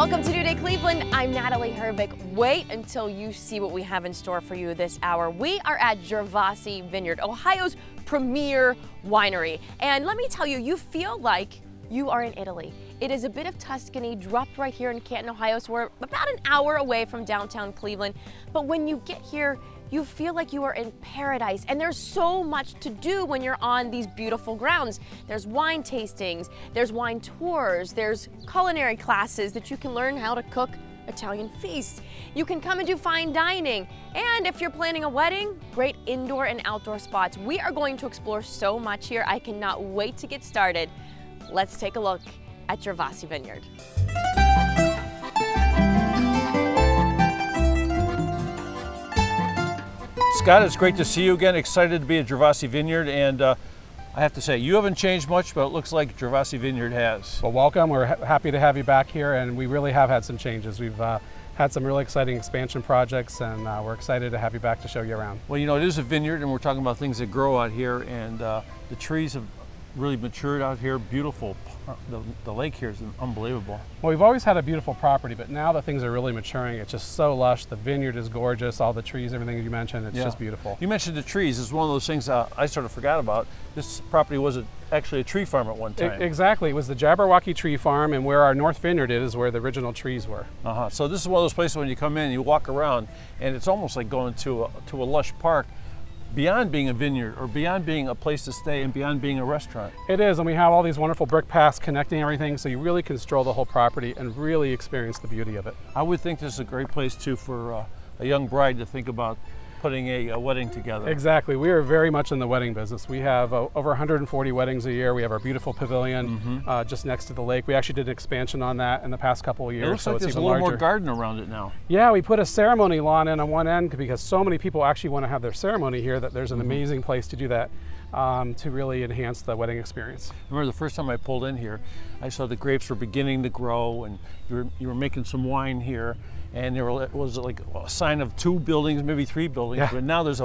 Welcome to New Day Cleveland. I'm Natalie Herbick. Wait until you see what we have in store for you this hour. We are at Gervasi Vineyard, Ohio's premier winery. And let me tell you, you feel like you are in Italy. It is a bit of Tuscany dropped right here in Canton, Ohio, so we're about an hour away from downtown Cleveland. But when you get here, you feel like you are in paradise, and there's so much to do when you're on these beautiful grounds. There's wine tastings, there's wine tours, there's culinary classes that you can learn how to cook Italian feasts. You can come and do fine dining, and if you're planning a wedding, great indoor and outdoor spots. We are going to explore so much here. I cannot wait to get started. Let's take a look at Gervasi Vineyard. Scott, it's great to see you again. Excited to be at Gervasi Vineyard, and I have to say, you haven't changed much, but it looks like Gervasi Vineyard has. Well, welcome. We're happy to have you back here, and we really have had some changes. We've had some really exciting expansion projects, and we're excited to have you back to show you around. Well, you know, it is a vineyard, and we're talking about things that grow out here, and the trees have really matured out here. Beautiful. The lake here is unbelievable. Well, we've always had a beautiful property, but now that things are really maturing, it's just so lush. The vineyard is gorgeous, all the trees, everything you mentioned, it's just beautiful. You mentioned the trees. It's one of those things I sort of forgot about. This property was actually a tree farm at one time. Exactly. It was the Jabberwocky Tree Farm, and where our North Vineyard is where the original trees were. So this is one of those places when you come in, you walk around, and it's almost like going to a lush park. Beyond being a vineyard, or beyond being a place to stay, and beyond being a restaurant. It is, and we have all these wonderful brick paths connecting everything, so you really can stroll the whole property and really experience the beauty of it. I would think this is a great place too for a young bride to think about putting a wedding together. Exactly. We are very much in the wedding business. We have over 140 weddings a year. We have our beautiful pavilion just next to the lake. We actually did an expansion on that in the past couple of years. It looks like there's a little more garden around it now. Yeah, we put a ceremony lawn in on one end because so many people actually want to have their ceremony here that there's an amazing place to do that to really enhance the wedding experience. I remember the first time I pulled in here, I saw the grapes were beginning to grow, and you were making some wine here. And there was like a sign of 2 buildings, maybe 3 buildings, but now there's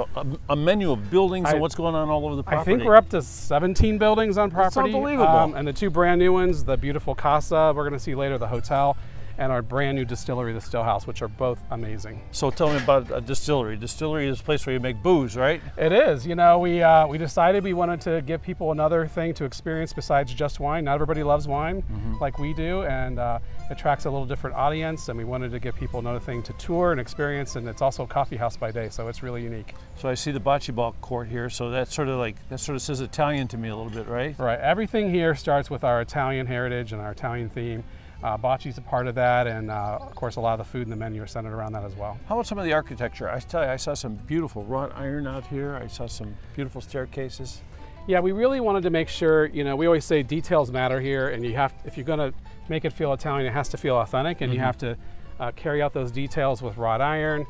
a menu of buildings and what's going on all over the property. I think we're up to 17 buildings on property. It's unbelievable. And the 2 brand new ones, the beautiful Casa, we're going to see later, the hotel, and our brand new Distillery, the still house, which are both amazing. So tell me about a Distillery. Distillery is a place where you make booze, right? It is. You know, we decided we wanted to give people another thing to experience besides just wine. Not everybody loves wine like we do, and attracts a little different audience, and we wanted to give people another thing to tour and experience, and it's also a coffee house by day, so it's really unique. So I see the bocce ball court here, so that sort of says Italian to me a little bit, right? Right. Everything here starts with our Italian heritage and our Italian theme. Bocce's a part of that, and of course a lot of the food in the menu are centered around that as well. How about some of the architecture? I tell you, I saw some beautiful wrought iron out here. I saw some beautiful staircases. Yeah, we really wanted to make sure, you know, we always say details matter here, and you have, if you're going to make it feel Italian, it has to feel authentic, and you have to carry out those details with wrought iron,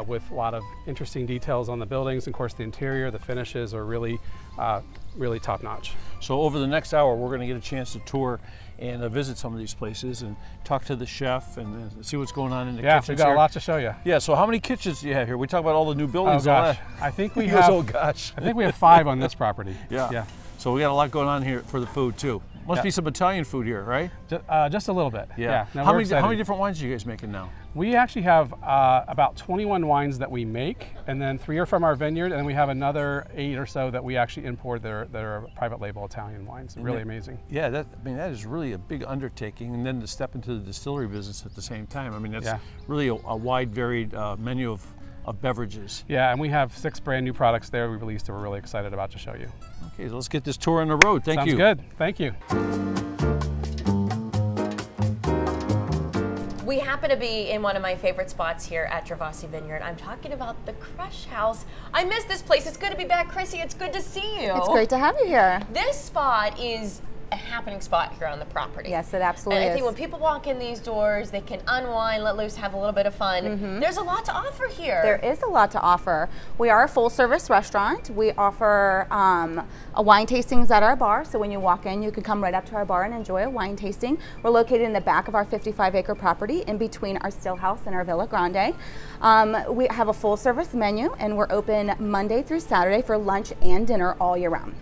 with a lot of interesting details on the buildings. Of course, the interior, the finishes are really, really top notch. So over the next hour, we're going to get a chance to tour and visit some of these places and talk to the chef and see what's going on in the kitchens. Yeah, we've got a lot to show you. Yeah, so how many kitchens do you have here? We talk about all the new buildings. Oh gosh, I think we have. Oh gosh, I think we have 5 on this property. Yeah. So we got a lot going on here for the food too. Must be some Italian food here, right? Just a little bit. Yeah. No, how many different wines are you guys making now? We actually have about 21 wines that we make, and then 3 are from our vineyard, and then we have another 8 or so that we actually import that are private label Italian wines. Really amazing. Yeah, that is really a big undertaking, and then to step into the distillery business at the same time. I mean, that's really a wide, varied menu of beverages. Yeah, and we have 6 brand new products there we released that we're really excited about to show you. Okay, so let's get this tour on the road. Thank you. Sounds good. Thank you. We happen to be in one of my favorite spots here at Gervasi Vineyard. I'm talking about the Crush House. I miss this place. It's good to be back, Chrissy. It's good to see you. It's great to have you here. This spot is a happening spot here on the property. Yes, it absolutely is. And I think when people walk in these doors, they can unwind, let loose, have a little bit of fun. There's a lot to offer here. There is a lot to offer. We are a full-service restaurant. We offer a wine tastings at our bar, so when you walk in, you can come right up to our bar and enjoy a wine tasting. We're located in the back of our 55-acre property, in between our still house and our Villa Grande. We have a full-service menu, and we're open Monday through Saturday for lunch and dinner all year round.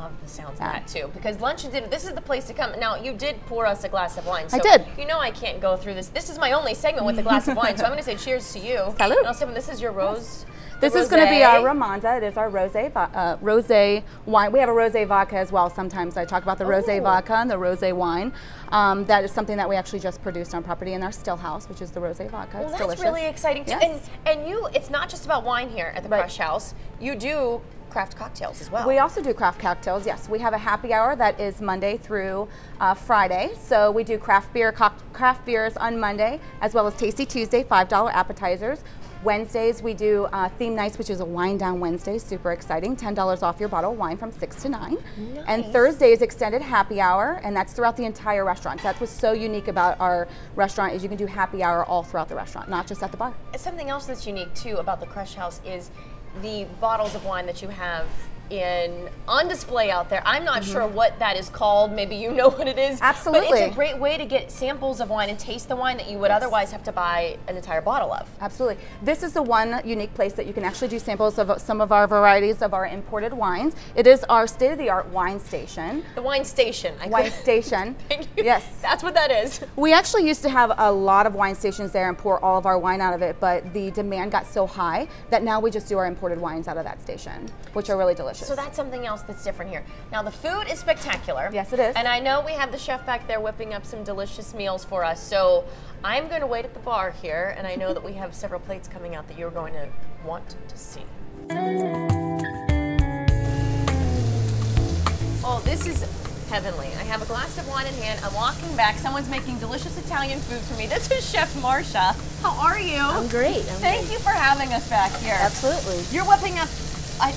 love the sounds of that too, because lunch and dinner, this is the place to come. Now, you did pour us a glass of wine. So I did. You know I can't go through this. This is my only segment with a glass of wine, so I'm going to say cheers to you. Salud. Now, Stephen, this is your rose. This is going to be our Romanda. It is our rosé wine. We have a rosé vodka as well. Sometimes I talk about the rosé vodka and the rosé wine. That is something that we actually just produced on property in our still house, which is the rosé vodka. Well, it's that's delicious. really exciting too. Yes. And you, it's not just about wine here at the Crush House. You do craft cocktails as well. We also do craft cocktails, yes. We have a happy hour that is Monday through Friday. So we do craft beers on Monday, as well as Tasty Tuesday, $5 appetizers. Wednesdays we do theme nights, which is a wine down Wednesday, super exciting, $10 off your bottle of wine from 6 to 9. Nice. And Thursday is extended happy hour, and that's throughout the entire restaurant. That's what's so unique about our restaurant is you can do happy hour all throughout the restaurant, not just at the bar. Something else that's unique too about the Crush House is the bottles of wine that you have on display out there. I'm not sure what that is called. Maybe you know what it is. Absolutely. But it's a great way to get samples of wine and taste the wine that you would otherwise have to buy an entire bottle of. Absolutely. This is the one unique place that you can actually do samples of some of our varieties of our imported wines. It is our state-of-the-art wine station. The wine station. Wine station. Thank you. Yes. That's what that is. We actually used to have a lot of wine stations there and pour all of our wine out of it, but the demand got so high that now we just do our imported wines out of that station, which are really delicious. So that's something else that's different here. Now the food is spectacular. Yes, it is. And I know we have the chef back there whipping up some delicious meals for us. So I'm going to wait at the bar here, and I know that we have several plates coming out that you're going to want to see. Oh, this is heavenly. I have a glass of wine in hand. I'm walking back. Someone's making delicious Italian food for me. This is Chef Marcia. How are you? I'm great. Thank you for having us back here. Absolutely. You're whipping up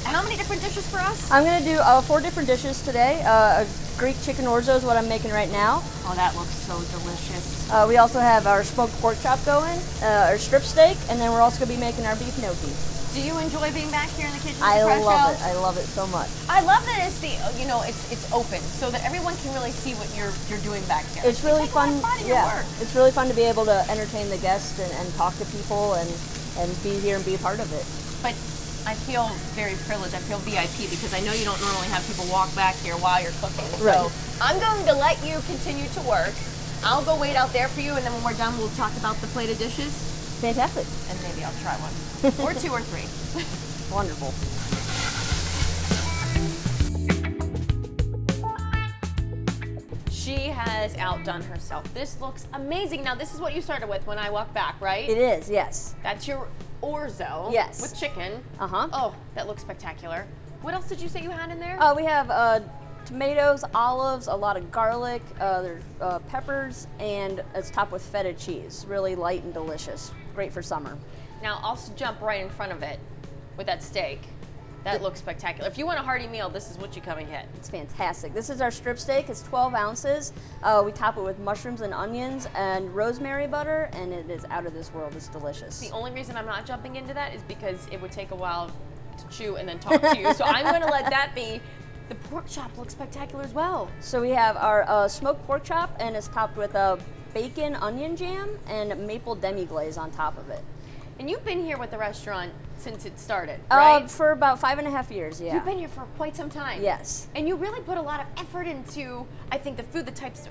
how many different dishes for us? I'm going to do 4 different dishes today. A Greek chicken orzo is what I'm making right now. Oh, that looks so delicious. We also have our smoked pork chop going, our strip steak, and then we're also going to be making our beef gnocchi. Do you enjoy being back here in the kitchen? I love it. I love it so much. I love that it's it's open so that everyone can really see what you're doing back here. It's really fun. In your work. It's really fun to be able to entertain the guests and talk to people and be here and be a part of it. But I feel very privileged. I feel VIP because I know you don't normally have people walk back here while you're cooking. Right. So I'm going to let you continue to work. I'll go wait out there for you, and then when we're done, we'll talk about the plate of dishes. Fantastic. And maybe I'll try one. Or 2 or 3. Wonderful. She has outdone herself. This looks amazing. Now, this is what you started with when I walked back, right? It is, yes. That's your orzo. Yes. With chicken. Uh-huh. Oh, that looks spectacular. What else did you say you had in there? We have tomatoes, olives, a lot of garlic, there's peppers, and it's topped with feta cheese. Really light and delicious. Great for summer. Now, I'll jump right in front of it with that steak. That looks spectacular. If you want a hearty meal, this is what you come and get. It's fantastic. This is our strip steak. It's 12 ounces. We top it with mushrooms and onions and rosemary butter, and it is out of this world. It's delicious. The only reason I'm not jumping into that is because it would take a while to chew and then talk to you. So I'm going to let that be. The pork chop looks spectacular as well. So we have our smoked pork chop, and it's topped with bacon onion jam and maple demi-glaze on top of it. And you've been here with the restaurant since it started, right? For about 5.5 years, yeah. You've been here for quite some time. Yes. And you really put a lot of effort into, I think, the food, the types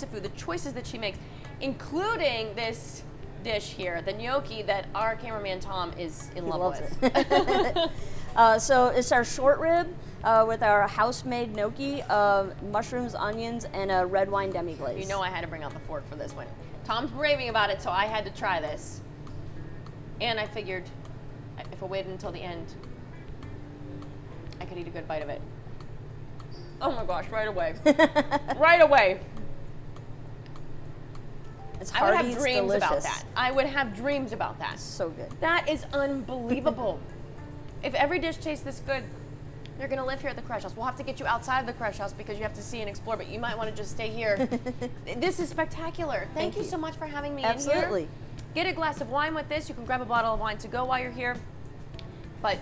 of food, the choices that she makes, including this dish here, the gnocchi that our cameraman Tom is in love with. So it's our short rib with our house-made gnocchi, mushrooms, onions, and a red wine demi-glaze. You know I had to bring out the fork for this one. Tom's raving about it, so I had to try this. And I figured if I waited until the end, I could eat a good bite of it. Oh my gosh, right away. Right away. It's I would hearty, have dreams delicious. about that. I would have dreams about that. So good. That is unbelievable. If every dish tastes this good, you're going to live here at the Crush House. We'll have to get you outside of the Crush House because you have to see and explore, but you might want to just stay here. This is spectacular. Thank you so much for having me in here. Absolutely. Get a glass of wine with this. You can grab a bottle of wine to go while you're here, but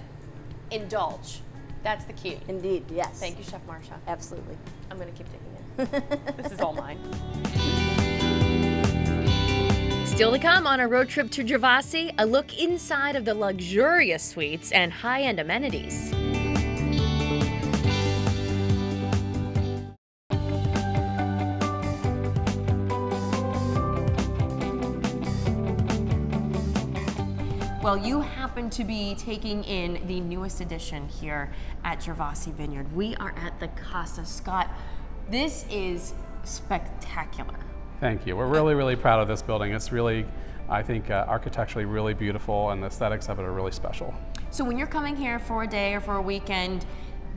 indulge. That's the key. Indeed, yes. Thank you, Chef Marcia. Absolutely. I'm going to keep digging in. This is all mine. Still to come on a road trip to Gervasi, a look inside of the luxurious suites and high-end amenities. Well, you happen to be taking in the newest addition here at Gervasi Vineyard. We are at the Casa Scott. This is spectacular. Thank you. We're really, really proud of this building. It's really, I think, architecturally really beautiful, and the aesthetics of it are really special. So when you're coming here for a day or for a weekend,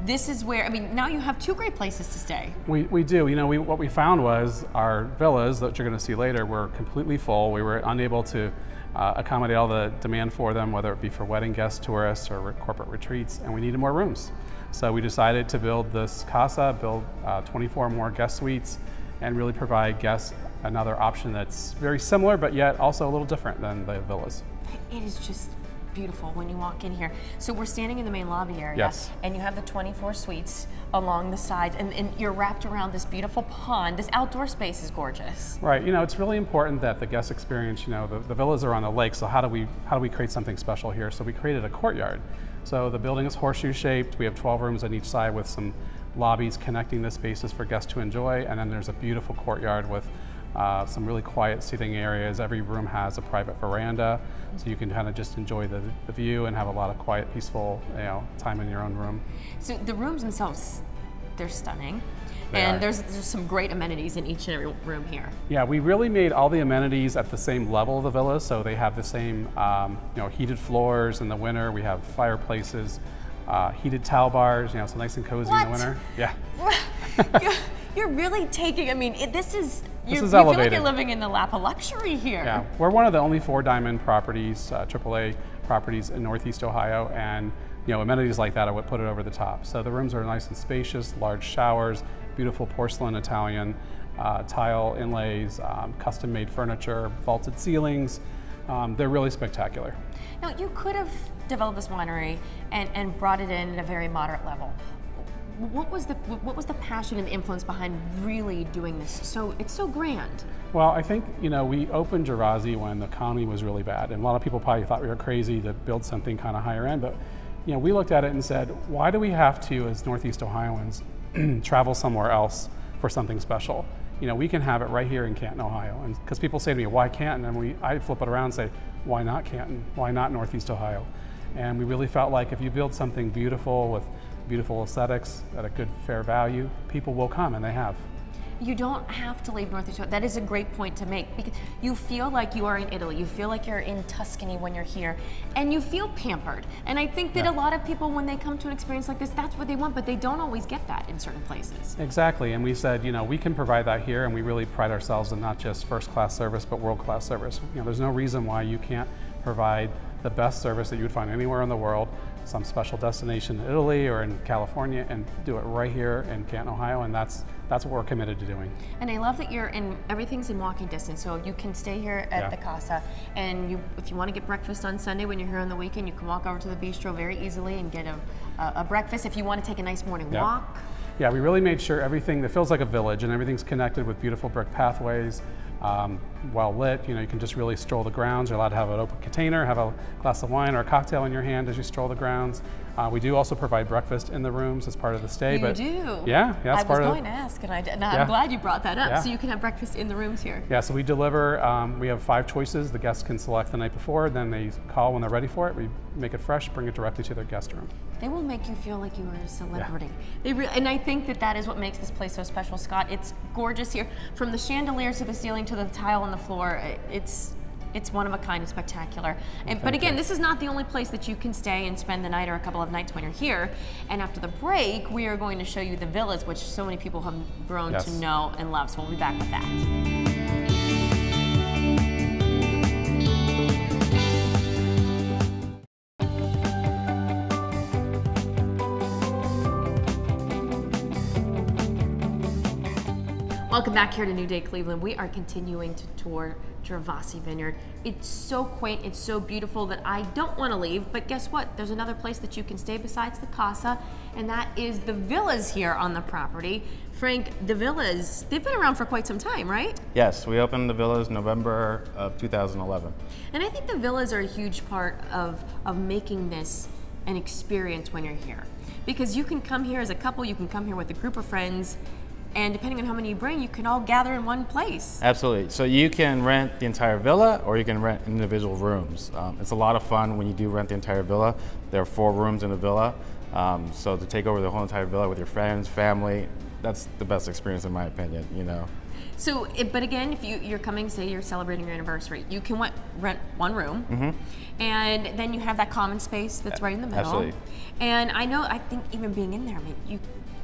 this is where, I mean, now you have two great places to stay. We do. You know, what we found was our villas that you're going to see later were completely full. We were unable to accommodate all the demand for them, whether it be for wedding guests, tourists, or corporate retreats, and we needed more rooms. So we decided to build this casa, build 24 more guest suites, and really provide guests another option that's very similar, but yet also a little different than the villas. It is just beautiful when you walk in here. So we're standing in the main lobby area, yes, and you have the 24 suites along the sides, and you're wrapped around this beautiful pond. This outdoor space is gorgeous. Right. You know, it's really important that the guest experience. You know, the villas are on the lake, so how do we create something special here? So we created a courtyard. So the building is horseshoe shaped. We have 12 rooms on each side with some lobbies connecting the spaces for guests to enjoy, and then there's a beautiful courtyard with some really quiet seating areas. Every room has a private veranda, so you can kind of just enjoy the view and have a lot of quiet, peaceful, time in your own room. So the rooms themselves, they're stunning. And there's some great amenities in each and every room here. Yeah, we really made all the amenities at the same level of the villa, so they have the same heated floors in the winter. We have fireplaces, heated towel bars, so nice and cozy in the winter. Yeah. You're really taking, I mean, this is elevated. You feel like you're living in the lap of luxury here. Yeah, we're one of the only 4 diamond properties, AAA properties in Northeast Ohio, and amenities like that are what put it over the top. So the rooms are nice and spacious, large showers, beautiful porcelain Italian, tile inlays, custom-made furniture, vaulted ceilings. They're really spectacular. Now, you could have developed this winery and brought it in at a very moderate level. What was the passion and the influence behind really doing this? So it's so grand. Well, I think we opened Gervasi when the economy was really bad, and a lot of people probably thought we were crazy to build something kind of higher end. But we looked at it and said, why do we have to, as Northeast Ohioans, travel somewhere else for something special? We can have it right here in Canton, Ohio. And because people say to me, why Canton? And I flip it around and say, why not Canton? Why not Northeast Ohio? And we really felt like if you build something beautiful with beautiful aesthetics at a good, fair value, people will come, and they have. You don't have to leave Northeast Ohio. That is a great point to make, because you feel like you are in Italy, you feel like you're in Tuscany when you're here, and you feel pampered. And I think that a lot of people, when they come to an experience like this, that's what they want, but they don't always get that in certain places. Exactly, and we said, we can provide that here, and we really pride ourselves in not just first-class service, but world-class service. There's no reason why you can't provide the best service that you would find anywhere in the world, some special destination in Italy or in California, and do it right here in Canton, Ohio, and that's what we're committed to doing. And I love that everything's in walking distance, so you can stay here at the Casa, and if you want to get breakfast on Sunday when you're here on the weekend, you can walk over to the Bistro very easily and get a breakfast. If you want to take a nice morning walk. Yeah, we really made sure everything that feels like a village, and everything's connected with beautiful brick pathways, well lit. You can just really stroll the grounds. You're allowed to have an open container, have a glass of wine or a cocktail in your hand as you stroll the grounds. We do also provide breakfast in the rooms as part of the stay. You do? Yeah, I was going to ask, and I'm glad you brought that up. Yeah. So you can have breakfast in the rooms here. Yeah, so we deliver, we have 5 choices. The guests can select the night before, then they call when they're ready for it. We make it fresh, bring it directly to their guest room. They will make you feel like you are a celebrity. Yeah. And I think that is what makes this place so special, Scott. It's gorgeous here. From the chandeliers to the ceiling to the tile on the floor, it's one of a kind and spectacular. But again, this is not the only place that you can stay and spend the night or a couple of nights when you're here. And after the break, we are going to show you the villas, which so many people have grown to know and love. So we'll be back with that. Welcome back here to New Day Cleveland. We are continuing to tour Gervasi Vineyard. It's so quaint, it's so beautiful that I don't want to leave, but guess what? There's another place that you can stay besides the Casa, and that is the villas here on the property. Frank, the villas, they've been around for quite some time, right? Yes, we opened the villas November of 2011. And I think the villas are a huge part of making this an experience when you're here. Because you can come here as a couple, you can come here with a group of friends, and depending on how many you bring, you can all gather in one place. Absolutely. So you can rent the entire villa, or you can rent individual rooms. It's a lot of fun when you do rent the entire villa. There are 4 rooms in the villa. So to take over the whole entire villa with your friends, family, that's the best experience in my opinion, you know. So, but again, if you're coming, say you're celebrating your anniversary, you can rent one room, and then you have that common space that's right in the middle. Absolutely. And I think even being in there, I mean,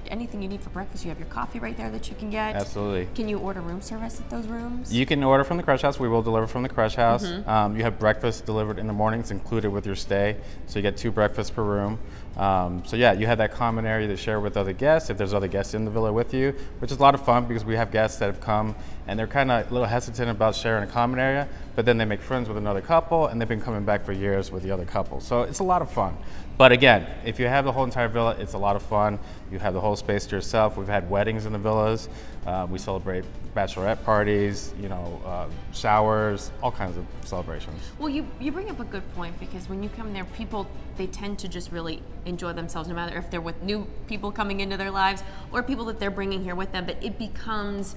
anything you need for breakfast, you have your coffee right there that you can get. Absolutely. Can you order room service at those rooms? You can order from the crush house. We will deliver from the crush house. You have breakfast delivered in the mornings included with your stay. So you get 2 breakfasts per room. So yeah, you have that common area to share with other guests if there's other guests in the villa with you, which is a lot of fun because we have guests that have come and they're kind of a little hesitant about sharing a common area, but then they make friends with another couple and they've been coming back for years with the other couple. So it's a lot of fun. But again, if you have the whole entire villa, it's a lot of fun. You have the whole space to yourself. We've had weddings in the villas. We celebrate bachelorette parties, you know, showers, all kinds of celebrations. Well, you bring up a good point, because when you come there, people, they tend to just really enjoy themselves, no matter if they're with new people coming into their lives or people that they're bringing here with them, but it becomes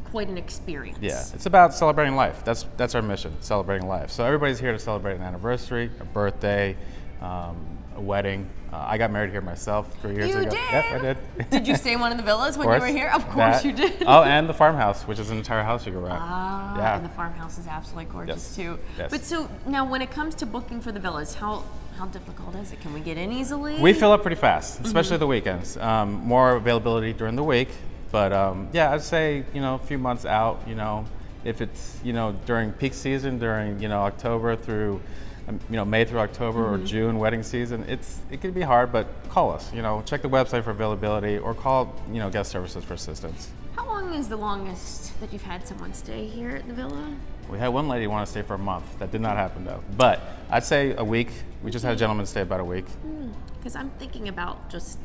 quite an experience. Yeah, it's about celebrating life. That's our mission, celebrating life. So everybody's here to celebrate an anniversary, a birthday, a wedding. I got married here myself 3 years ago. You did? Yep, I did. Did you stay in one of the villas when you were here? Of course you did. Oh, and the farmhouse, which is an entire house you can rent. Ah, yeah. And the farmhouse is absolutely gorgeous too. Yes. But so now, when it comes to booking for the villas, how difficult is it? Can we get in easily? We fill up pretty fast, especially the weekends. More availability during the week, but yeah, I'd say, you know, a few months out, you know, if it's, you know, during peak season, during, you know, October through, you know, May through October or June wedding season, it can be hard, but call us, you know, check the website for availability or call, you know, guest services for assistance. How long is the longest that you've had someone stay here at the villa? We had one lady want to stay for a month. That did not happen though. But I'd say a week. We just had a gentleman stay about a week. Because I'm thinking about just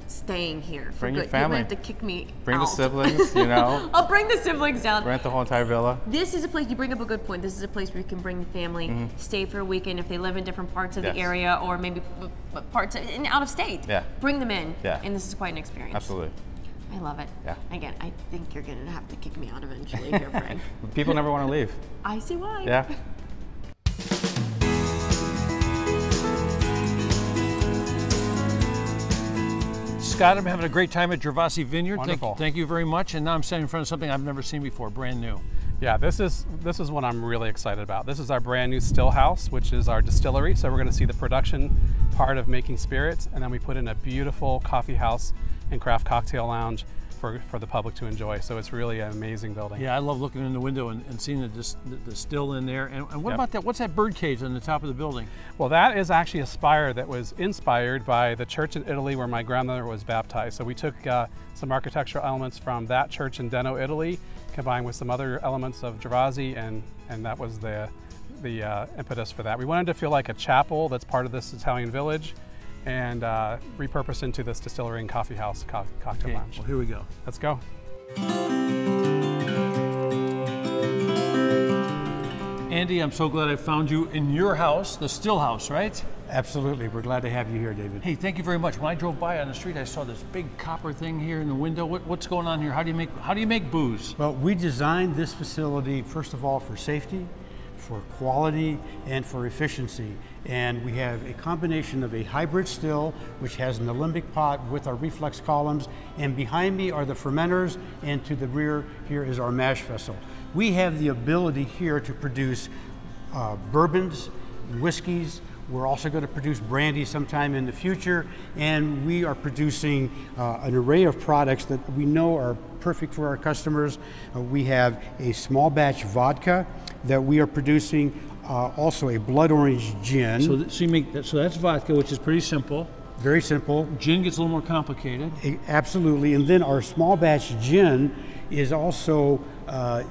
staying here for Bring good. your family. You're going to have to kick me Bring out. the siblings, you know. I'll bring the siblings down. Rent the whole entire villa. This is a place, you bring up a good point, this is a place where you can bring the family, stay for a weekend if they live in different parts of the area, or maybe parts out of state. Yeah. Bring them in, Yeah. and this is quite an experience. Absolutely. I love it. Yeah. Again, I think you're going to have to kick me out eventually here, Frank. People never want to leave. I see why. Yeah. Scott, I'm having a great time at Gervasi Vineyard. Wonderful. Thank you very much. And now I'm standing in front of something I've never seen before, brand new. Yeah, this is what I'm really excited about. This is our brand new still house, which is our distillery. So we're going to see the production part of making spirits, and then we put in a beautiful coffee house and craft cocktail lounge for the public to enjoy. So it's really an amazing building. Yeah, I love looking in the window and seeing the still in there. And what about that? What's that bird cage on the top of the building? Well, that is actually a spire that was inspired by the church in Italy where my grandmother was baptized. So we took some architectural elements from that church in Deno, Italy, combined with some other elements of Gervasi, and that was the impetus for that. We wanted to feel like a chapel that's part of this Italian village, and repurposed into this distillery and coffee house cocktail lounge. Well, here we go. Let's go. Andy, I'm so glad I found you in your house, the still house, right? Absolutely. We're glad to have you here, David. Hey, thank you very much. When I drove by on the street, I saw this big copper thing here in the window. What's going on here? How do you make booze? Well, we designed this facility, first of all, for safety, for quality, and for efficiency. And we have a combination of a hybrid still, which has an alembic pot with our reflux columns, and behind me are the fermenters, and to the rear here is our mash vessel. We have the ability here to produce bourbons, whiskeys. We're also going to produce brandy sometime in the future, and we are producing an array of products that we know are perfect for our customers. We have a small batch vodka that we are producing, also a blood orange gin. So you make that, so that's vodka, which is pretty simple. Very simple. Gin gets a little more complicated. Absolutely, and then our small batch gin is also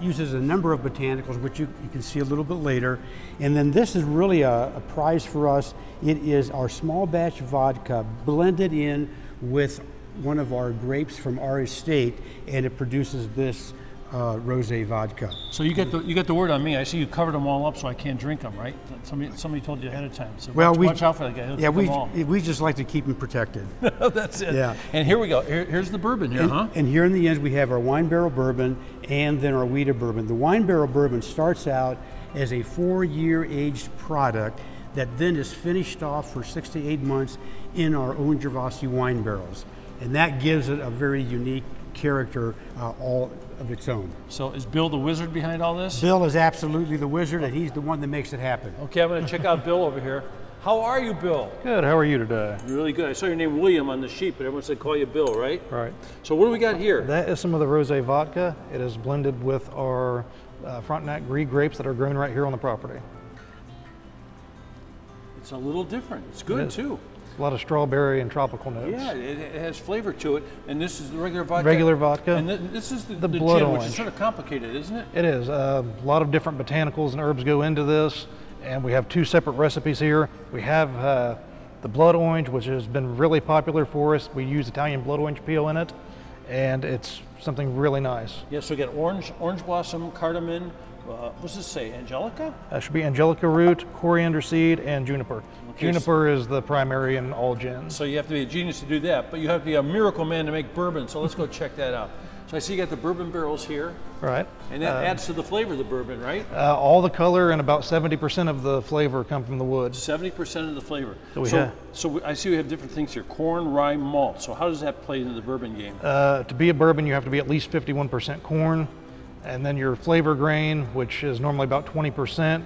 uses a number of botanicals, which you can see a little bit later. And then this is really a prize for us. It is our small batch vodka blended in with one of our grapes from our estate, and it produces this rosé vodka. So you get the word on me. I see you covered them all up, so I can't drink them, right? Somebody told you ahead of time. So watch out for that guy. He'll Yeah, take them all. we just like to keep them protected. That's it. Yeah. And here we go. Here's the bourbon here, huh? And here in the end, we have our wine barrel bourbon and then our wheated bourbon. The wine barrel bourbon starts out as a 4-year aged product that then is finished off for 6 to 8 months in our own Gervasi wine barrels. And that gives it a very unique character all of its own. So is Bill the wizard behind all this? Bill is absolutely the wizard, and he's the one that makes it happen. Okay, I'm going to check out Bill over here. How are you, Bill? Good. How are you today? Really good. I saw your name William on the sheet, but everyone said call you Bill, right? Right. So what do we got here? That is some of the rosé vodka. It is blended with our Frontenac Gris grapes that are grown right here on the property. It's a little different. It's good too. A lot of strawberry and tropical notes. Yeah, it has flavor to it. And this is the regular vodka? Regular vodka. And this is the blood gin, orange. which is sort of complicated, isn't it? It is. A lot of different botanicals and herbs go into this, and we have 2 separate recipes here. We have the blood orange, which has been really popular for us. We use Italian blood orange peel in it, and it's something really nice. Yeah, so we got orange blossom, cardamom, what's this say, angelica? Should be angelica root, coriander seed, and juniper. Okay, Juniper is the primary in all gins. So you have to be a genius to do that, but you have to be a miracle man to make bourbon, so let's go check that out. So I see you got the bourbon barrels here. Right. And that adds to the flavor of the bourbon, right? All the color and about 70% of the flavor come from the wood. 70% of the flavor. So I see we have different things here, corn, rye, malt. So how does that play into the bourbon game? To be a bourbon, you have to be at least 51% corn, and then your flavor grain, which is normally about 20%,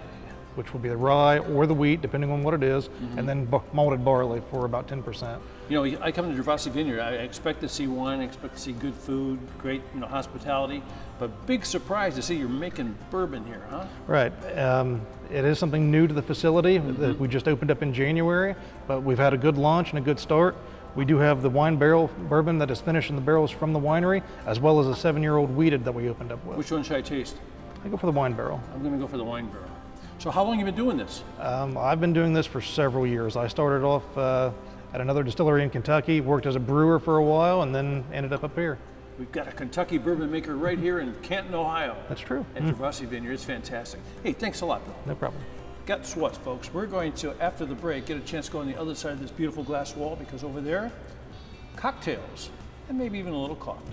which will be the rye or the wheat, depending on what it is, and then malted barley for about 10%. You know, I come to Gervasi Vineyard, I expect to see wine, I expect to see good food, great hospitality, but big surprise to see you're making bourbon here, huh? Right. It is something new to the facility that we just opened up in January, but we've had a good launch and a good start. We do have the wine barrel bourbon that is finished in the barrels from the winery, as well as a 7-year-old wheated that we opened up with. Which one should I taste? I go for the wine barrel. I'm going to go for the wine barrel. So how long have you been doing this? I've been doing this for several years. I started off at another distillery in Kentucky, worked as a brewer for a while, and then ended up here. We've got a Kentucky bourbon maker right here in Canton, Ohio. That's true. At Gervasi Vineyard. It's fantastic. Hey, thanks a lot, Bill. No problem. Guess what, folks? We're going to, after the break, get a chance to go on the other side of this beautiful glass wall, because over there, cocktails, and maybe even a little coffee.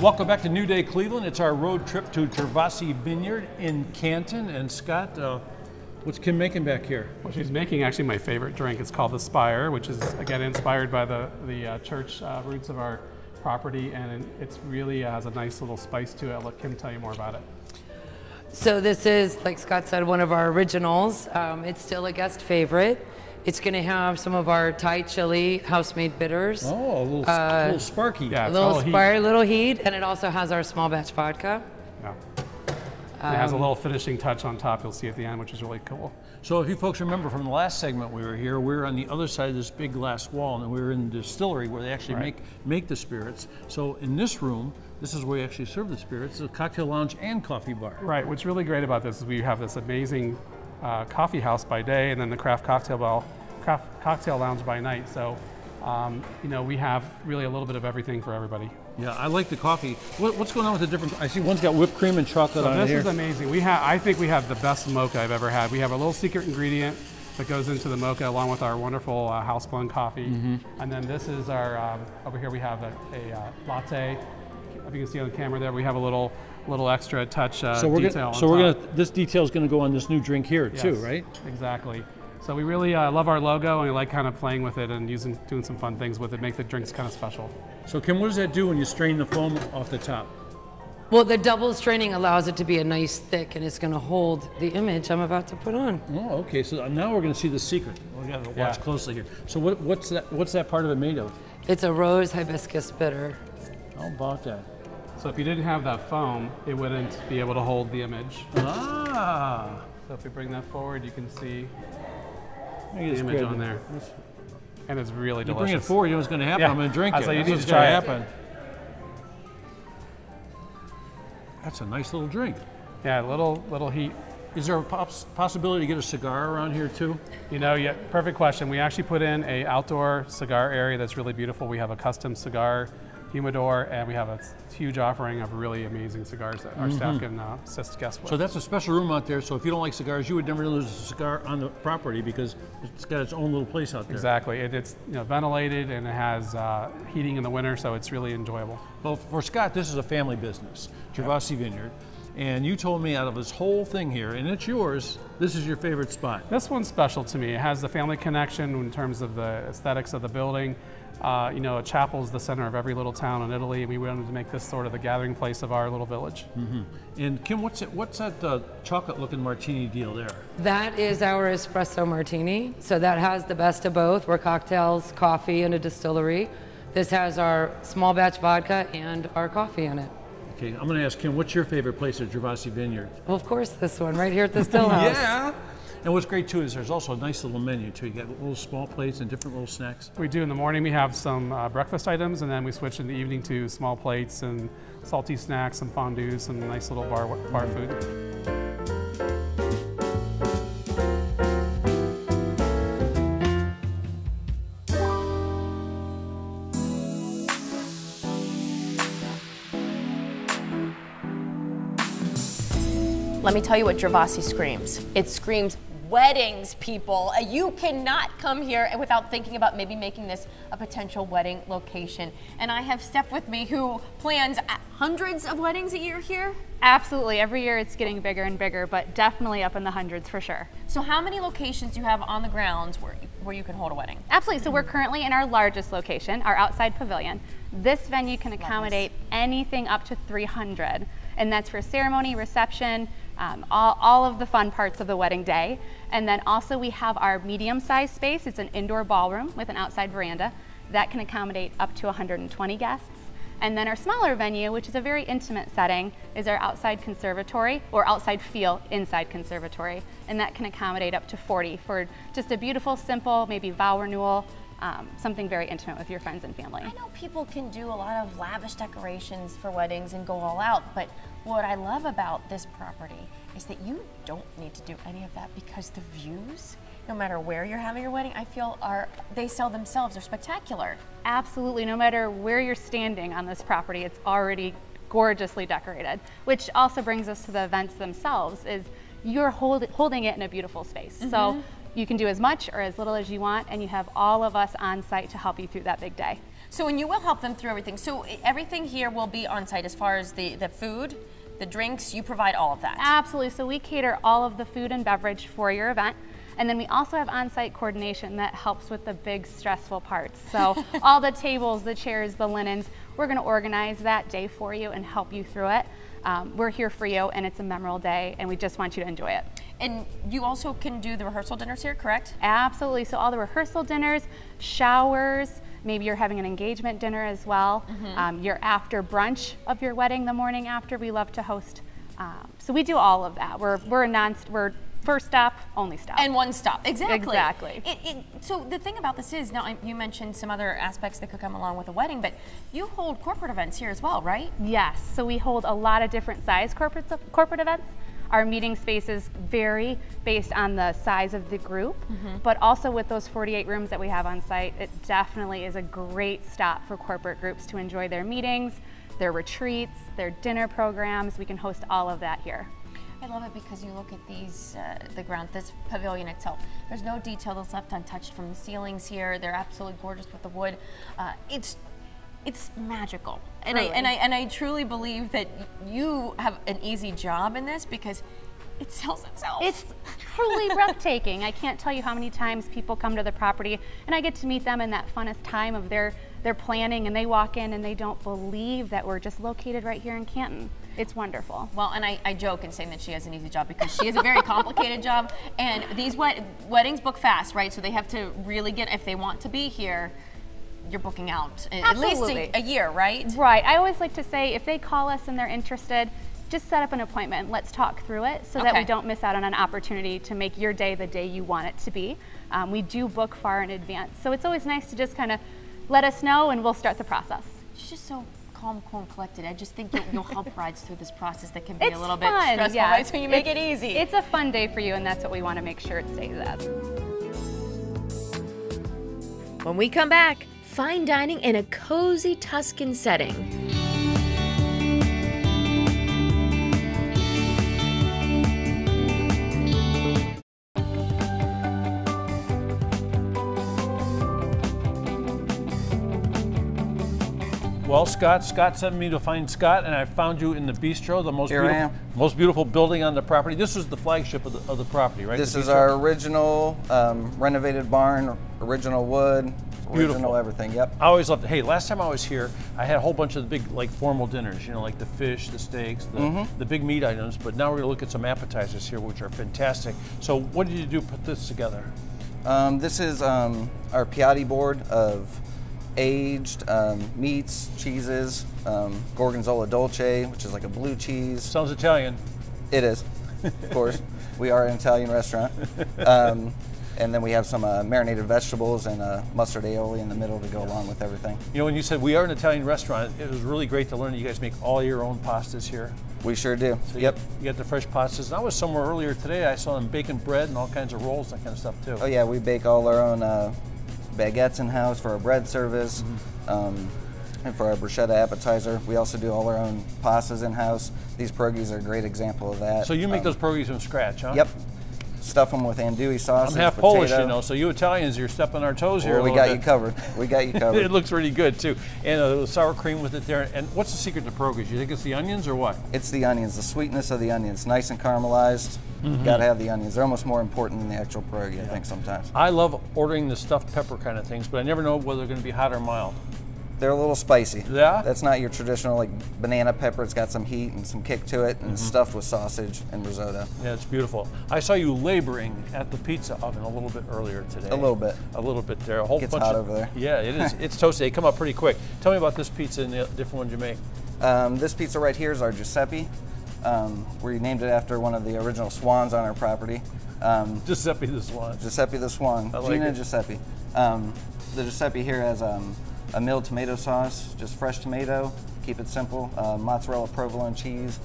Welcome back to New Day Cleveland. It's our road trip to Gervasi Vineyard in Canton. And Scott, what's Kim making back here? Well, she's making actually my favorite drink. It's called the Spire, which is again inspired by the church roots of our property, and it's really has a nice little spice to it. I'll let Kim tell you more about it. So this is, like Scott said, one of our originals. It's still a guest favorite. It's going to have some of our Thai chili house-made bitters. Oh, a little sparky. Yeah, a little heat, and it also has our small batch vodka. Yeah. It has a little finishing touch on top, you'll see at the end, which is really cool. So if you folks remember from the last segment we were here, we were on the other side of this big glass wall, and we were in the distillery where they actually make the spirits. So in this room, this is where you actually serve the spirits. It's a cocktail lounge and coffee bar. Right, what's really great about this is we have this amazing coffee house by day, and then the craft cocktail lounge by night. So, we have really a little bit of everything for everybody. Yeah, I like the coffee. What's going on with the different? I see one's got whipped cream and chocolate on it here. This is amazing. I think we have the best mocha I've ever had. We have a little secret ingredient that goes into the mocha along with our wonderful house blend coffee. And then this is our over here we have a latte. If you can see on the camera there, we have a little extra touch detail. This detail is going to go on this new drink here too, right? Exactly. So we really love our logo, and we like kind of playing with it and doing some fun things with it, make the drinks kind of special. So Kim, what does that do when you strain the foam off the top? Well, the double straining allows it to be a nice thick, and it's going to hold the image I'm about to put on. Oh, okay. So now we're going to see the secret. We're going to watch closely here. So what's that part of it made of? It's a rose hibiscus bitter. How about that? So if you didn't have that foam, it wouldn't be able to hold the image. Ah. So if we bring that forward, you can see the it's image good. on there. And it's really delicious. Bring it forward, you know what's going to happen. Yeah. I'm going to drink it. So you That's need what's to try going to happen. That's a nice little drink. Yeah, little heat. Is there a possibility to get a cigar around here too? You know, yeah, perfect question. We actually put in a outdoor cigar area that's really beautiful. We have a custom cigar humidor, and we have a huge offering of really amazing cigars that our staff can assist guests with. So that's a special room out there. So if you don't like cigars, you would never lose a cigar on the property because it's got its own little place out there. Exactly. It's ventilated, and it has heating in the winter, so it's really enjoyable. Well, for Scott, this is a family business, Gervasi Vineyard. And you told me out of this whole thing here, and it's yours, this is your favorite spot. This one's special to me. It has the family connection in terms of the aesthetics of the building. A chapel is the center of every little town in Italy, and we wanted to make this sort of the gathering place of our little village. And Kim, what's that chocolate-looking martini deal there? That is our espresso martini. So that has the best of both. We're cocktails, coffee, and a distillery. This has our small batch vodka and our coffee in it. Okay, I'm going to ask Kim, what's your favorite place at Gervasi Vineyard? Well, of course, this one right here at the Still House. Yeah. And what's great too is there's also a nice little menu too. You got little small plates and different little snacks. We do in the morning. We have some breakfast items, and then we switch in the evening to small plates and salty snacks, some fondues, some nice little bar food. Let me tell you what Gervasi screams. It screams weddings, people. You cannot come here without thinking about maybe making this a potential wedding location. And I have Steph with me who plans hundreds of weddings a year here. Absolutely, every year it's getting bigger and bigger, but definitely up in the hundreds for sure. So how many locations do you have on the grounds where you can hold a wedding? Absolutely, so we're currently in our largest location, our outside pavilion. This venue can accommodate anything up to 300, and that's for ceremony, reception, all of the fun parts of the wedding day. And then also we have our medium-sized space. It's an indoor ballroom with an outside veranda that can accommodate up to 120 guests. And then our smaller venue, which is a very intimate setting, is our outside conservatory, or outside feel inside conservatory, and that can accommodate up to 40 for just a beautiful, simple, maybe vow renewal, something very intimate with your friends and family. I know people can do a lot of lavish decorations for weddings and go all out, but what I love about this property is that you don't need to do any of that because the views, no matter where you're having your wedding, I feel they sell themselves. They're spectacular. Absolutely. No matter where you're standing on this property, it's already gorgeously decorated, which also brings us to the events themselves, is you're holding it in a beautiful space. So you can do as much or as little as you want, and you have all of us on site to help you through that big day. So, and you will help them through everything. So everything here will be on site as far as the food, the drinks, you provide all of that? Absolutely. So we cater all of the food and beverage for your event. And then we also have on-site coordination that helps with the big stressful parts. So all the tables, the chairs, the linens, we're going to organize that day for you and help you through it. We're here for you, and it's a memorable day, and we just want you to enjoy it. And you also can do the rehearsal dinners here, correct? Absolutely. So all the rehearsal dinners, showers, maybe you're having an engagement dinner as well. Your after brunch of your wedding, the morning after, we love to host. So we do all of that. We're first stop, only stop. And one stop, exactly. Exactly. So the thing about this is, now you mentioned some other aspects that could come along with a wedding, but you hold corporate events here as well, right? Yes, so we hold a lot of different size corporate events. Our meeting spaces vary based on the size of the group, but also with those 48 rooms that we have on site, it definitely is a great stop for corporate groups to enjoy their meetings, their retreats, their dinner programs. We can host all of that here. I love it because you look at these, the ground, this pavilion itself. There's no detail that's left untouched from the ceilings here. They're absolutely gorgeous with the wood. It's magical, and really? I truly believe that you have an easy job in this because it sells itself. It's truly breathtaking. I can't tell you how many times people come to the property and I get to meet them in that funnest time of their planning, and they walk in and they don't believe that we're just located right here in Canton. It's wonderful. Well, and I joke in saying that she has an easy job because she has a very complicated job, and these weddings book fast, right? So they have to really get, if they want to be here, you're booking out at least a year, right? Right. I always like to say if they call us and they're interested, just set up an appointment and let's talk through it so that we don't miss out on an opportunity to make your day the day you want it to be. We do book far in advance, so it's always nice to just kind of let us know and we'll start the process. She's just so calm, cool, and collected. I just think you'll help rides through this process that can be It's a little fun, bit stressful, yeah. right? So you make it easy. It's a fun day for you, and that's what we want to make sure it stays as. When we come back, fine dining in a cozy Tuscan setting. Well, Scott sent me to find Scott, and I found you in the Bistro, the most beautiful building on the property. This is the flagship of the property, right? This is our original renovated barn, original wood, original everything. Yep. I always loved it. Hey, last time I was here, I had a whole bunch of the big, like, formal dinners. You know, like the fish, the steaks, the big meat items. But now we're gonna look at some appetizers here, which are fantastic. So, what did you do to put this together? This is our piatti board of aged meats, cheeses, gorgonzola dolce, which is like a blue cheese. Sounds Italian. It is, of course. We are an Italian restaurant. And then we have some marinated vegetables and mustard aioli in the middle to go along with everything. You know, when you said we are an Italian restaurant, it was really great to learn that you guys make all your own pastas here. We sure do. So yep. You got the fresh pastas. And I was somewhere earlier today, I saw them baking bread and all kinds of rolls, that kind of stuff too. Oh yeah, we bake all our own baguettes in-house for our bread service, and for our bruschetta appetizer. We also do all our own pastas in-house. These pierogies are a great example of that. So you make those pierogies from scratch, huh? Yep. Stuff them with andouille sauce. I'm half Polish, you know, so you Italians, you're stepping our toes here. Well, we got you covered. We got you covered. It looks really good too. And sour cream with it there. And what's the secret to pierogies? You think it's the onions or what? It's the onions, the sweetness of the onions. Nice and caramelized. Got to have the onions. They're almost more important than the actual pierogi, I think, sometimes. I love ordering the stuffed pepper kind of things, but I never know whether they're going to be hot or mild. They're a little spicy. Yeah? That's not your traditional like banana pepper. It's got some heat and some kick to it, and it's stuffed with sausage and risotto. Yeah, it's beautiful. I saw you laboring at the pizza oven a little bit earlier today. A little bit. A little bit there. A whole Gets bunch hot of, over there. Yeah, it is. It's toasty. They come up pretty quick. Tell me about this pizza and the different ones you make. This pizza right here is our Giuseppe. We named it after one of the original swans on our property. Giuseppe the Swan. Giuseppe the Swan. I like Gina it. Giuseppe. The Giuseppe here has a milled tomato sauce, just fresh tomato, keep it simple, mozzarella provolone cheese,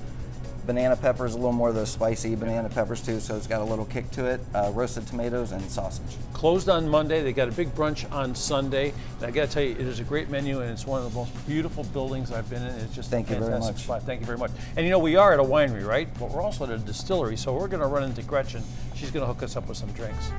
banana peppers, a little more of those spicy banana peppers too, so it's got a little kick to it, roasted tomatoes and sausage. Closed on Monday, they got a big brunch on Sunday. And I gotta tell you, it is a great menu and it's one of the most beautiful buildings I've been in. It's just a fantastic spot. Thank you very much. And you know, we are at a winery, right? But we're also at a distillery, so we're gonna run into Gretchen. She's gonna hook us up with some drinks.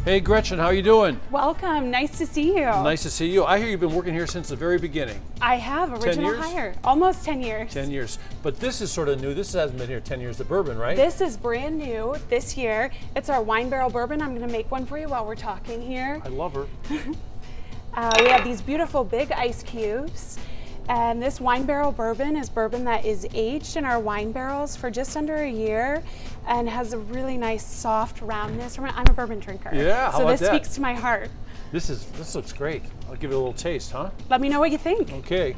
Hey Gretchen, how you doing? Welcome, nice to see you. Nice to see you. I hear you've been working here since the very beginning. I have, original hire, almost 10 years. 10 years, but this is sort of new. This hasn't been here 10 years, the bourbon, right? This is brand new this year. It's our wine barrel bourbon. I'm gonna make one for you while we're talking here. I love her. We have these beautiful big ice cubes. And this wine barrel bourbon is bourbon that is aged in our wine barrels for just under a year and has a really nice soft roundness. I'm a bourbon drinker. Yeah, how so about this speaks to my heart. This looks great. I'll give it a little taste, huh? Let me know what you think. Okay.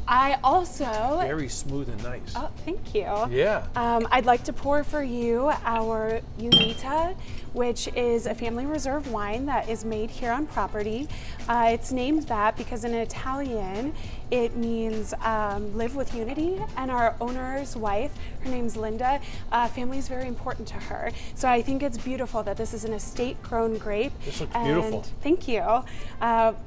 I also... Very smooth and nice. Oh, thank you. Yeah. I'd like to pour for you our Unita, which is a family reserve wine that is made here on property. It's named that because in Italian, it means live with unity, and our owner's wife, her name's Linda, family is very important to her. So I think it's beautiful that this is an estate-grown grape. This looks beautiful. Thank you.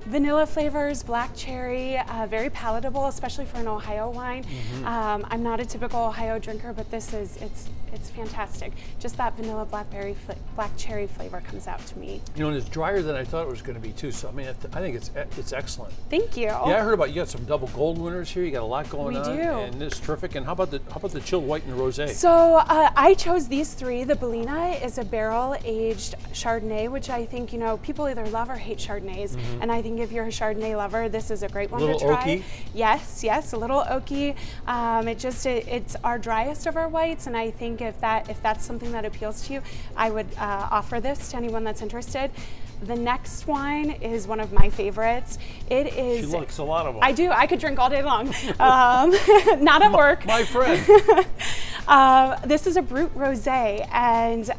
Vanilla flavors, black cherry, very palatable, especially for an Ohio wine. I'm not a typical Ohio drinker, but this is, it's fantastic. Just that vanilla black cherry flavor comes out to me. You know, and it's drier than I thought it was going to be too. So I mean, I think it's excellent. Thank you. Yeah, I heard about you got some double gold winners here. You got a lot going on. We do. And it's terrific. And how about the chilled white and the rosé? So I chose these three. The Bellina is a barrel-aged Chardonnay, which I think, you know, people either love or hate Chardonnays. And I think if you're a Chardonnay lover, this is a great one to try. Oaky? Yes, a little oaky. It's our driest of our whites, and I think if that's something that appeals to you, I would offer this to anyone that's interested. The next wine is one of my favorites. It is. She likes a lot of them. I do. I could drink all day long. Not at work. My friend. This is a Brut Rosé, and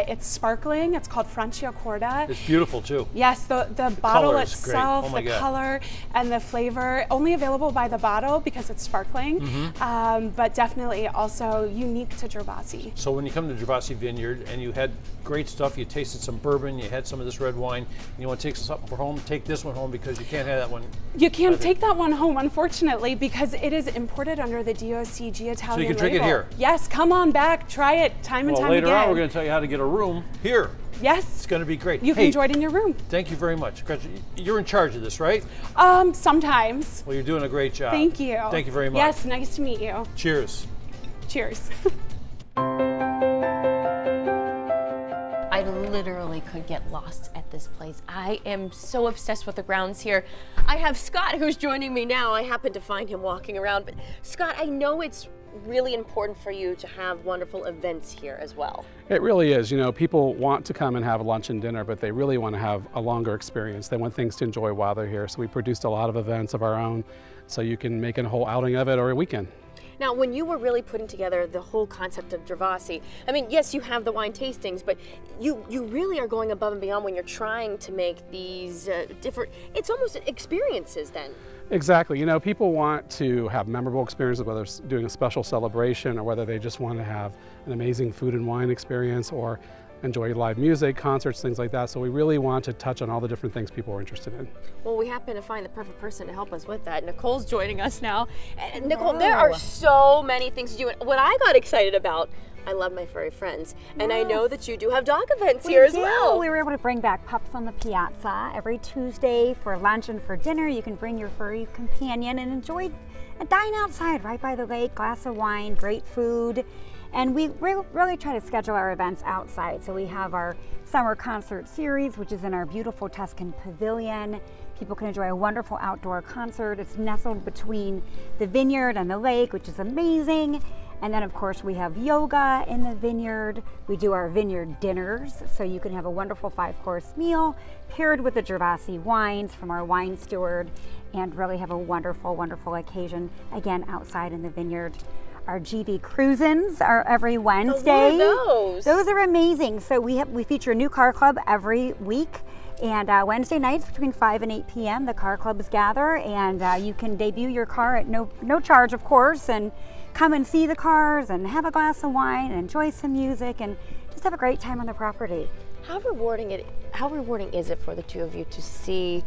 it's sparkling. It's called Franciacorta. It's beautiful too. Yes, the bottle color is itself, great. Oh my the God. color, and the flavor, only available by the bottle because it's sparkling, but definitely also unique to Gervasi. So when you come to Gervasi Vineyard and you had great stuff, you tasted some bourbon, you had some of this red wine, and you want to take something for home, take this one home because you can't have that one. You can't take that one home, unfortunately, because it is imported under the DOCG Italian So you can drink it label. here? Yes, come on back, try it time and time later again. on we're going to tell you how to get a room here. Yes. It's going to be great. You can enjoy it in your room. Thank you very much. Gretchen, you're in charge of this, right? Sometimes. Well, you're doing a great job. Thank you. Thank you very much. Yes, nice to meet you. Cheers. Cheers. I literally could get lost at this place. I am so obsessed with the grounds here. I have Scott who's joining me now. I happened to find him walking around. But Scott, I know it's really important for you to have wonderful events here as well. It really is. You know, people want to come and have lunch and dinner, but they really want to have a longer experience. They want things to enjoy while they're here. So we produced a lot of events of our own, so you can make a whole outing of it or a weekend. Now, when you were really putting together the whole concept of Gervasi, I mean, yes, you have the wine tastings, but you really are going above and beyond when you're trying to make these different, it's almost experiences then. Exactly. You know, people want to have memorable experiences, whether it's doing a special celebration or whether they just want to have an amazing food and wine experience or enjoy live music, concerts, things like that. So we really want to touch on all the different things people are interested in. Well, we happen to find the perfect person to help us with that. Nicole's joining us now. And Nicole, there are so many things to do. And what I got excited about, I love my furry friends. And I know that you do have dog events here as well. We were able to bring back Pups on the Piazza every Tuesday for lunch and for dinner. You can bring your furry companion and enjoy a dine outside right by the lake, glass of wine, great food. And we really try to schedule our events outside. So we have our summer concert series, which is in our beautiful Tuscan pavilion. People can enjoy a wonderful outdoor concert. It's nestled between the vineyard and the lake, which is amazing. And then of course we have yoga in the vineyard. We do our vineyard dinners, so you can have a wonderful 5-course meal paired with the Gervasi wines from our wine steward and really have a wonderful, wonderful occasion, again, outside in the vineyard. Our GV cruisins are every Wednesday. What are those? Those are amazing. So we feature a new car club every week. And Wednesday nights between 5 and 8 p.m. the car clubs gather, and you can debut your car at no charge, of course, and come and see the cars and have a glass of wine and enjoy some music and just have a great time on the property. How rewarding is it for the two of you to see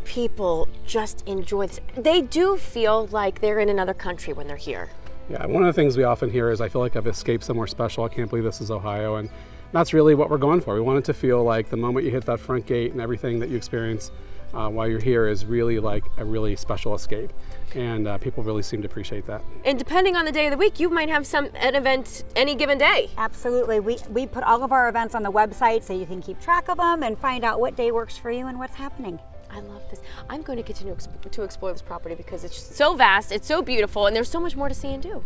people just enjoy this? They do feel like they're in another country when they're here. Yeah, one of the things we often hear is, I feel like I've escaped somewhere special. I can't believe this is Ohio. And that's really what we're going for. We want it to feel like the moment you hit that front gate and everything that you experience while you're here is really like a really special escape. And people really seem to appreciate that. And depending on the day of the week, you might have an event any given day. Absolutely. We put all of our events on the website so you can keep track of them and find out what day works for you and what's happening. I love this. I'm going to continue to explore this property because it's so vast, it's so beautiful, and there's so much more to see and do.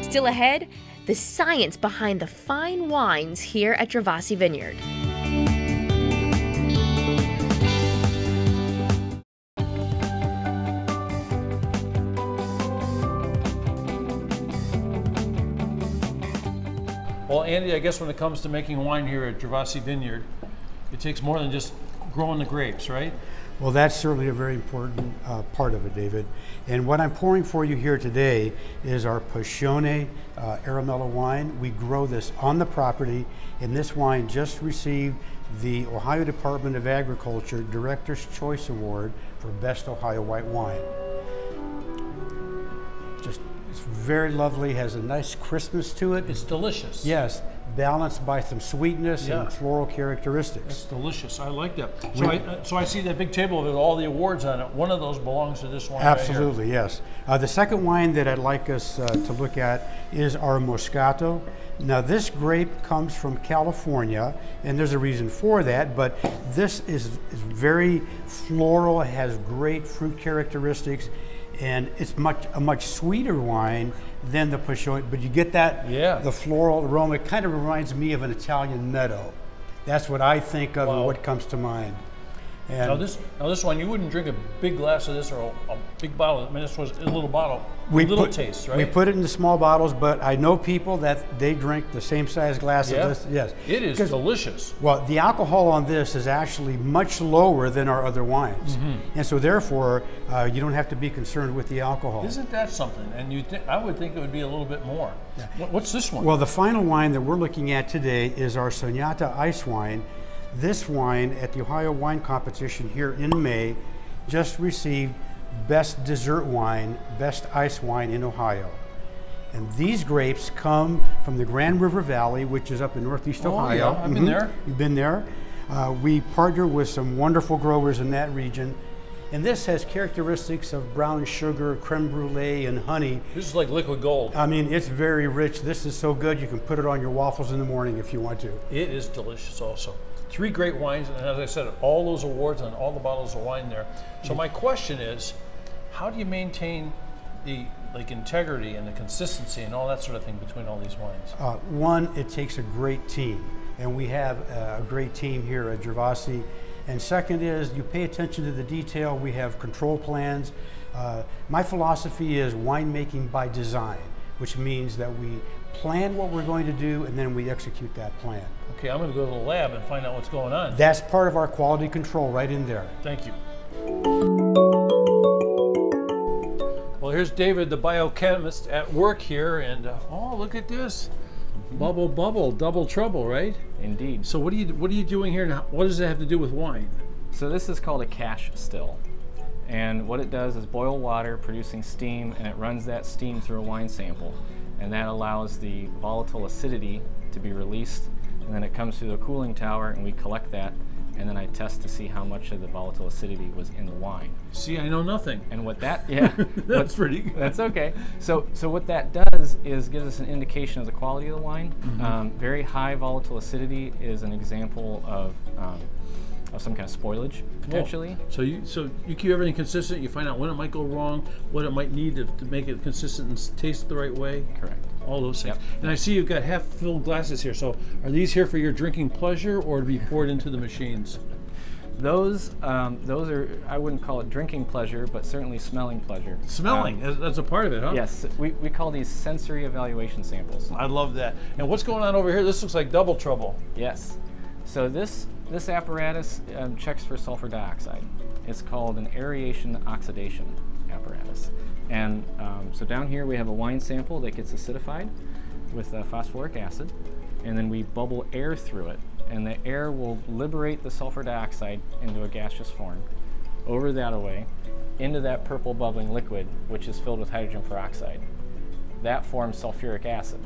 Still ahead, the science behind the fine wines here at Gervasi Vineyard. Well, Andy, I guess when it comes to making wine here at Gervasi Vineyard, it takes more than just growing the grapes, right? Well, that's certainly a very important part of it, David. And what I'm pouring for you here today is our Passione Aramella wine. We grow this on the property, and this wine just received the Ohio Department of Agriculture Director's Choice Award for Best Ohio White Wine. It's very lovely, has a nice crispness to it. It's delicious. Yes, balanced by some sweetness and floral characteristics. It's delicious. I like that. So I see that big table with all the awards on it. One of those belongs to this wine. Absolutely, right here. Yes. The second wine that I'd like us to look at is our Moscato. Now this grape comes from California, and there's a reason for that, but this is very floral, it has great fruit characteristics, and it's a much sweeter wine than the Passione, but you get that, the floral aroma. It kind of reminds me of an Italian meadow. That's what I think of and what comes to mind. And now this wine, you wouldn't drink a big glass of this or a big bottle. I mean, this was a little bottle, taste, right? We put it in the small bottles, but I know people that they drink the same size glass of this. Yes, it is delicious. Well, the alcohol on this is actually much lower than our other wines, and so therefore you don't have to be concerned with the alcohol. Isn't that something? And I would think it would be a little bit more. Yeah. What's this one? Well, the final wine that we're looking at today is our Sognata Ice Wine. This wine at the Ohio Wine Competition here in May just received Best Dessert Wine, Best Ice Wine in Ohio. And these grapes come from the Grand River Valley, which is up in northeast Ohio. Yeah, I've been there. You've been there. We partner with some wonderful growers in that region. And this has characteristics of brown sugar, creme brulee, and honey. This is like liquid gold. I mean, it's very rich. This is so good you can put it on your waffles in the morning if you want to. It is delicious also. 3 great wines, and as I said, all those awards on all the bottles of wine there. So my question is, how do you maintain the integrity and the consistency and all that sort of thing between all these wines? One, it takes a great team, and we have a great team here at Gervasi. And second is you pay attention to the detail. We have control plans. My philosophy is winemaking by design, which means that we plan what we're going to do and then we execute that plan. Okay, I'm going to go to the lab and find out what's going on. That's part of our quality control right in there. Thank you. Well, here's David, the biochemist, at work here, and oh, look at this. Bubble, bubble, double trouble, right? Indeed. So what are you doing here, and what does it have to do with wine? So this is called a cash still. And what it does is boil water, producing steam, and it runs that steam through a wine sample. And that allows the volatile acidity to be released. And then it comes through the cooling tower, and we collect that. And then I test to see how much of the volatile acidity was in the wine. See, I know nothing. And what that, yeah. That's pretty good. That's okay. So what that does is gives us an indication of the quality of the wine. Very high volatile acidity is an example of some kind of spoilage, potentially. So you keep everything consistent, you find out when it might go wrong, what it might need to make it consistent and taste the right way? Correct. All those things. Yep. And I see you've got half-filled glasses here, so are these here for your drinking pleasure or to be poured into the machines? Those are, I wouldn't call it drinking pleasure, but certainly smelling pleasure. Smelling, that's a part of it, huh? Yes, we call these sensory evaluation samples. I love that. And what's going on over here? This looks like double trouble. Yes. So this apparatus checks for sulfur dioxide. It's called an aeration oxidation apparatus. And so down here we have a wine sample that gets acidified with phosphoric acid, and then we bubble air through it. And the air will liberate the sulfur dioxide into a gaseous form, over that away, into that purple bubbling liquid, which is filled with hydrogen peroxide. That forms sulfuric acid.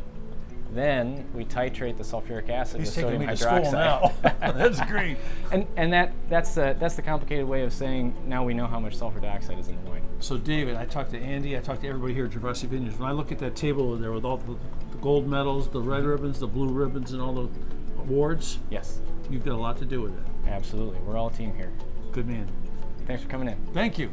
Then we titrate the sulfuric acid with sodium hydroxide. Now. That's great. And that's the complicated way of saying now we know how much sulfur dioxide is in the wine. So David, I talked to Andy, I talked to everybody here at Gervasi Vineyards. When I look at that table in there with all the gold medals, the red ribbons, the blue ribbons, and all the awards, yes, you've got a lot to do with it. Absolutely. We're all a team here. Good man. Thanks for coming in. Thank you.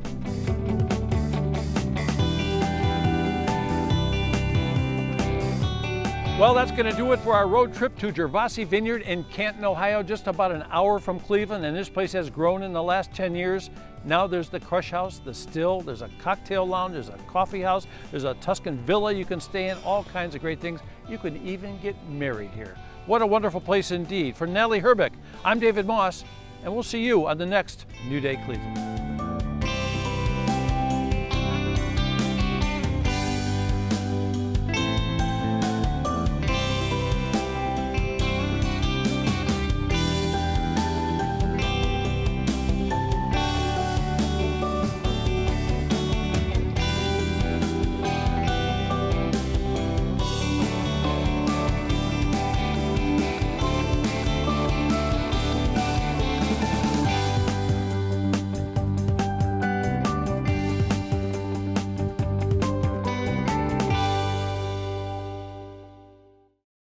Well, that's going to do it for our road trip to Gervasi Vineyard in Canton, Ohio, just about an hour from Cleveland. And this place has grown in the last 10 years. Now there's the crush house, the still, there's a cocktail lounge, there's a coffee house, there's a Tuscan villa you can stay in, all kinds of great things. You can even get married here. What a wonderful place indeed. For Natalie Herbeck, I'm David Moss, and we'll see you on the next New Day Cleveland.